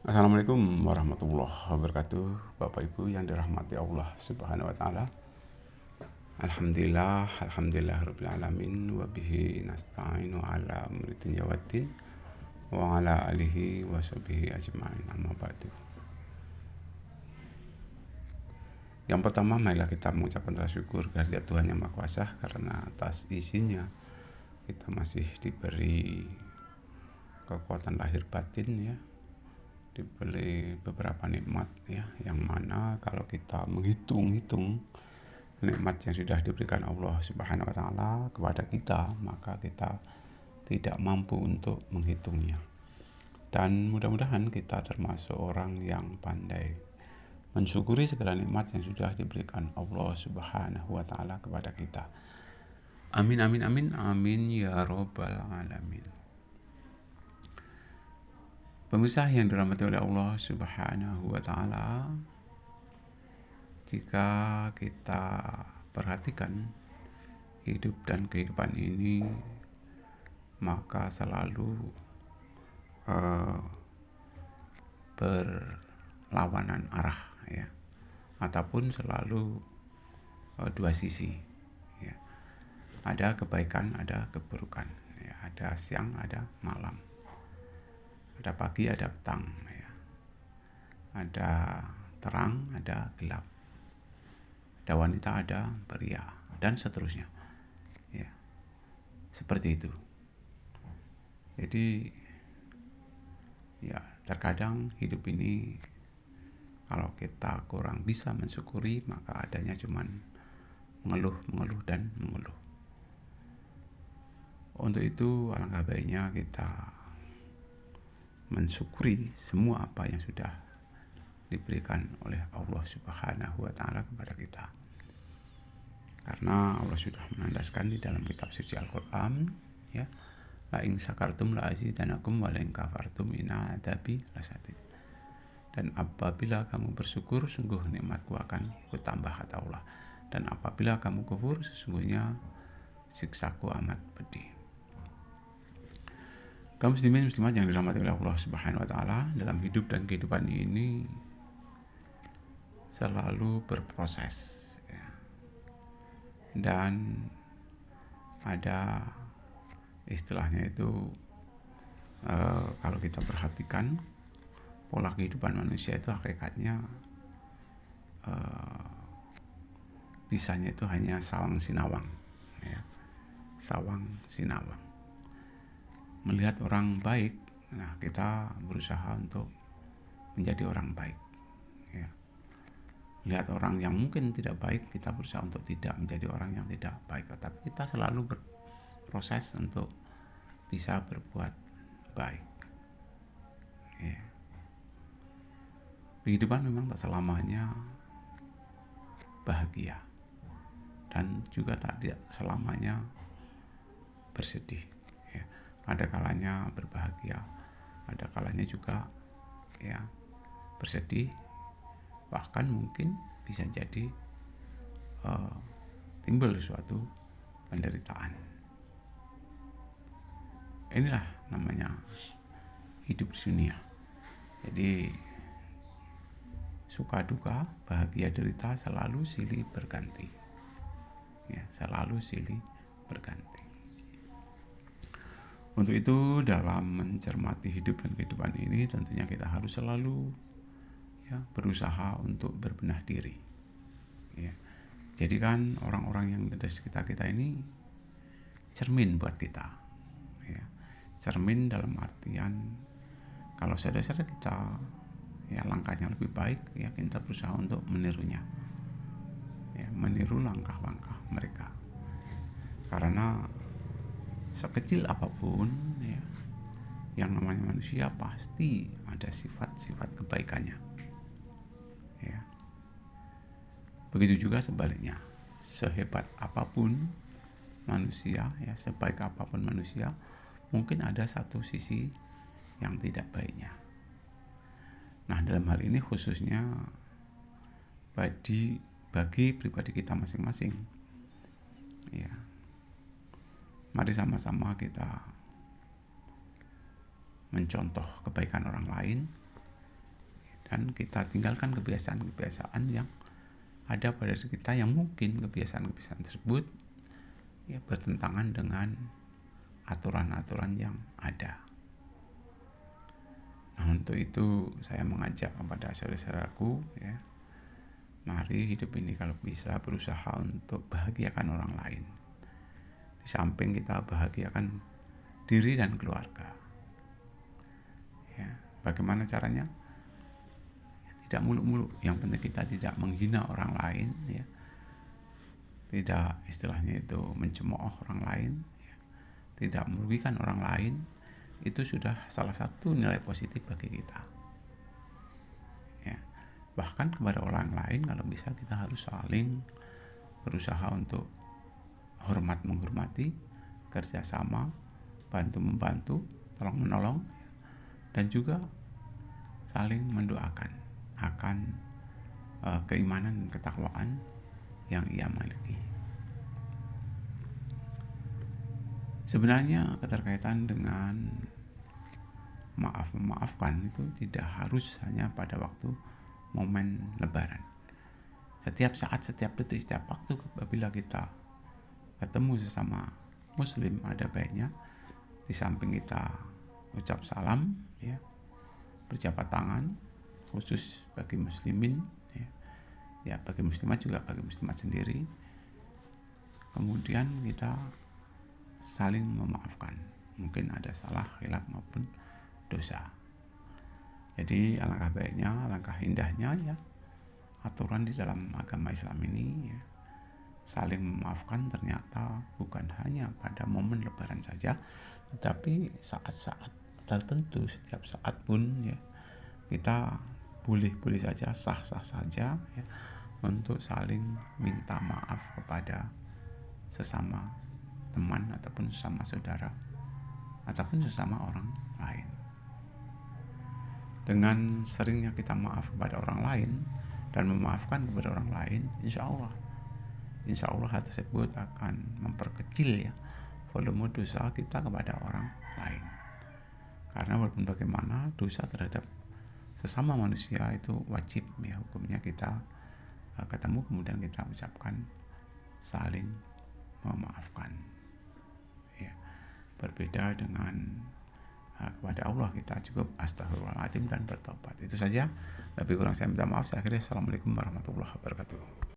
Assalamualaikum warahmatullahi wabarakatuh. Bapak Ibu yang dirahmati Allah Subhanahu wa taala. Alhamdulillah rabbil alamin wa bihi nasta'inu ala umuri dunya waddin wa ala alihi wa sahbihi ajma'in. Amma ba'du. Yang pertama, marilah kita mengucapkan rasa syukur kehadirat Tuhan Yang Maha Kuasa karena atas izinnya kita masih diberi kekuatan lahir batin ya, diberi beberapa nikmat ya, yang mana kalau kita menghitung-hitung nikmat yang sudah diberikan Allah Subhanahu wa taala kepada kita, maka kita tidak mampu untuk menghitungnya. Dan mudah-mudahan kita termasuk orang yang pandai mensyukuri segala nikmat yang sudah diberikan Allah Subhanahu wa taala kepada kita. Amin amin amin amin ya robbal alamin. Pemirsa yang dirahmati oleh Allah Subhanahu wa taala, jika kita perhatikan hidup dan kehidupan ini, maka selalu berlawanan arah ya, ataupun selalu dua sisi ya. Ada kebaikan, ada keburukan ya. Ada siang, ada malam, ada pagi, ada petang ya. Ada terang, ada gelap, ada wanita, ada pria, dan seterusnya ya. Seperti itu. Jadi ya, terkadang hidup ini kalau kita kurang bisa mensyukuri, maka adanya cuman mengeluh dan mengeluh. Untuk itu alangkah baiknya kita mensyukuri semua apa yang sudah diberikan oleh Allah Subhanahu wa taala kepada kita. Karena Allah sudah menandaskan di dalam kitab suci Al-Qur'an ya, la in syakartum la azidanakum wa la in kafartum inna adzabi lasyadid. Dan apabila kamu bersyukur, sungguh nikmatku akan kutambah, kata Allah. Dan apabila kamu kufur, sesungguhnya siksaku amat pedih. Kaum muslimin muslimat yang dirahmati oleh Allah Subhanahu wa taala, dalam hidup dan kehidupan ini selalu berproses ya. Dan ada istilahnya itu, kalau kita perhatikan pola kehidupan manusia itu hakikatnya bisanya itu hanya sawang sinawang ya. Sawang sinawang. Melihat orang baik, nah kita berusaha untuk menjadi orang baik ya. Lihat orang yang mungkin tidak baik, kita berusaha untuk tidak menjadi orang yang tidak baik. Tetapi kita selalu berproses untuk bisa berbuat baik ya. Kehidupan memang tak selamanya bahagia, dan juga tidak selamanya bersedih ya. Ada kalanya berbahagia, ada kalanya juga ya bersedih, bahkan mungkin bisa jadi timbul suatu penderitaan. Inilah namanya hidup di dunia. Jadi suka duka, bahagia derita selalu silih berganti ya, selalu silih berganti. Untuk itu dalam mencermati hidup dan kehidupan ini, tentunya kita harus selalu ya berusaha untuk berbenah diri ya. Jadikan orang-orang yang ada di sekitar kita ini cermin buat kita ya. Cermin dalam artian kalau sadar-sadar kita ya langkahnya lebih baik ya, kita berusaha untuk menirunya ya, meniru langkah-langkah mereka. Karena sekecil apapun ya, yang namanya manusia pasti ada sifat-sifat kebaikannya ya. Begitu juga sebaliknya, sehebat apapun manusia ya, sebaik apapun manusia, mungkin ada satu sisi yang tidak baiknya. Nah, dalam hal ini khususnya bagi pribadi kita masing-masing ya, mari sama-sama kita mencontoh kebaikan orang lain dan kita tinggalkan kebiasaan-kebiasaan yang ada pada diri kita, yang mungkin kebiasaan-kebiasaan tersebut ya bertentangan dengan aturan-aturan yang ada. Nah, untuk itu saya mengajak kepada saudara-saudaraku ya, mari hidup ini kalau bisa berusaha untuk bahagiakan orang lain. Di samping kita bahagiakan diri dan keluarga. Ya, bagaimana caranya? Tidak muluk-muluk, yang penting kita tidak menghina orang lain ya, tidak istilahnya itu mencemooh orang lain ya, tidak merugikan orang lain. Itu sudah salah satu nilai positif bagi kita ya. Bahkan kepada orang lain kalau bisa kita harus saling berusaha untuk hormat menghormati, kerjasama, bantu membantu, tolong menolong, dan juga saling mendoakan akan keimanan dan ketakwaan yang ia miliki. Sebenarnya keterkaitan dengan memaafkan itu tidak harus hanya pada waktu momen lebaran. Setiap saat, setiap detik, setiap waktu apabila kita ketemu sesama muslim, ada baiknya di samping kita ucap salam ya, berjabat tangan, khusus bagi muslimin ya, bagi muslimat juga bagi muslimat sendiri. Kemudian kita saling memaafkan, mungkin ada salah, khilaf maupun dosa. Jadi alangkah baiknya, alangkah indahnya ya aturan di dalam agama Islam ini ya, saling memaafkan ternyata bukan hanya pada momen lebaran saja, tetapi saat-saat tertentu, setiap saat pun ya, kita boleh saja, sah-sah saja ya, untuk saling minta maaf kepada sesama teman ataupun sesama saudara ataupun sesama orang lain. Dengan seringnya kita maaf kepada orang lain dan memaafkan kepada orang lain, insya Allah hal tersebut akan memperkecil ya volume dosa kita kepada orang lain. Karena walaupun bagaimana, dosa terhadap sesama manusia itu wajib ya, hukumnya kita ketemu kemudian kita ucapkan saling memaafkan ya. Berbeda dengan kepada Allah kita cukup astagfirullahaladzim dan bertobat. Itu saja, lebih kurang saya minta maaf. Saya akhiri. Assalamualaikum warahmatullahi wabarakatuh.